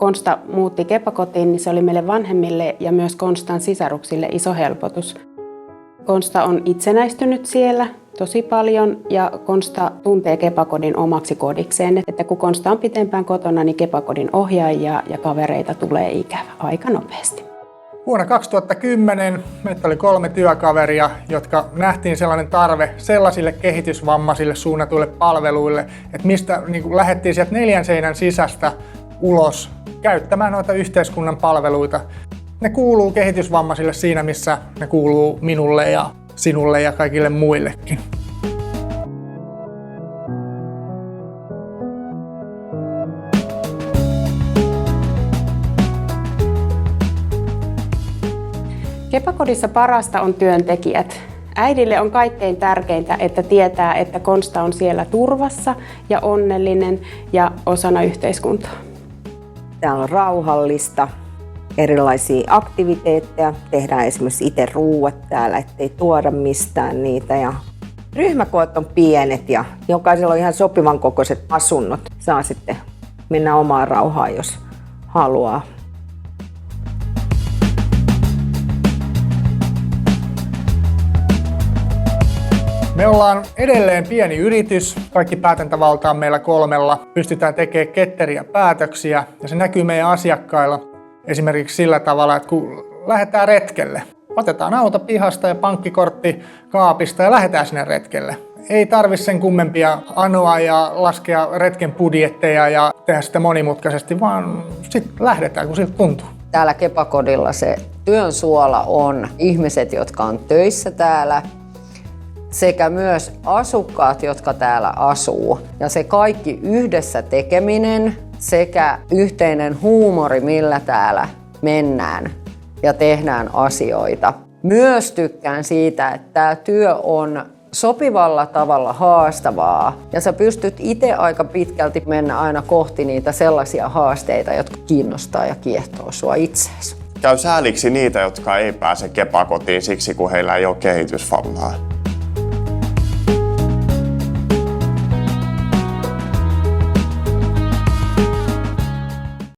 Konsta muutti Kepakotiin, niin se oli meille vanhemmille ja myös Konstan sisaruksille iso helpotus. Konsta on itsenäistynyt siellä tosi paljon ja Konsta tuntee Kepakodin omaksi kodikseen. Että kun Konsta on pitempään kotona, niin Kepakodin ohjaajia ja kavereita tulee ikävä aika nopeasti. Vuonna 2010 meitä oli 3 työkaveria, jotka nähtiin sellainen tarve sellaisille kehitysvammaisille suunnatuille palveluille, että mistä lähdettiin sieltä 4 seinän sisästä ulos käyttämään noita yhteiskunnan palveluita. Ne kuuluu kehitysvammaisille siinä, missä ne kuuluu minulle ja sinulle ja kaikille muillekin. Kepakodissa parasta on työntekijät. Äidille on kaikkein tärkeintä, että tietää, että Konsta on siellä turvassa ja onnellinen ja osana yhteiskuntaa. Täällä on rauhallista, erilaisia aktiviteetteja. Tehdään esimerkiksi itse ruuat täällä, ettei tuoda mistään niitä. Ja ryhmäkoot on pienet ja jokaisella on ihan sopivan kokoiset asunnot. Saa sitten mennä omaan rauhaan, jos haluaa. Me ollaan edelleen pieni yritys, kaikki päätäntävalta on meillä 3. Pystytään tekemään ketteriä päätöksiä ja se näkyy meidän asiakkailla esimerkiksi sillä tavalla, että kun lähdetään retkelle, otetaan auto pihasta ja pankkikortti kaapista ja lähdetään sinne retkelle. Ei tarvi sen kummempia anoa ja laskea retken budjetteja ja tehdä sitä monimutkaisesti, vaan sitten lähdetään, kun siltä tuntuu. Täällä Kepakodilla se työn suola on ihmiset, jotka on töissä täällä, sekä myös asukkaat, jotka täällä asuu. Ja se kaikki yhdessä tekeminen sekä yhteinen huumori, millä täällä mennään ja tehdään asioita. Myös tykkään siitä, että tämä työ on sopivalla tavalla haastavaa ja sä pystyt itse aika pitkälti mennä aina kohti niitä sellaisia haasteita, jotka kiinnostaa ja kiehtoo sua itseäsi. Käy sääliksi niitä, jotka ei pääse Kepakotiin siksi, kun heillä ei ole kehitysvammaa.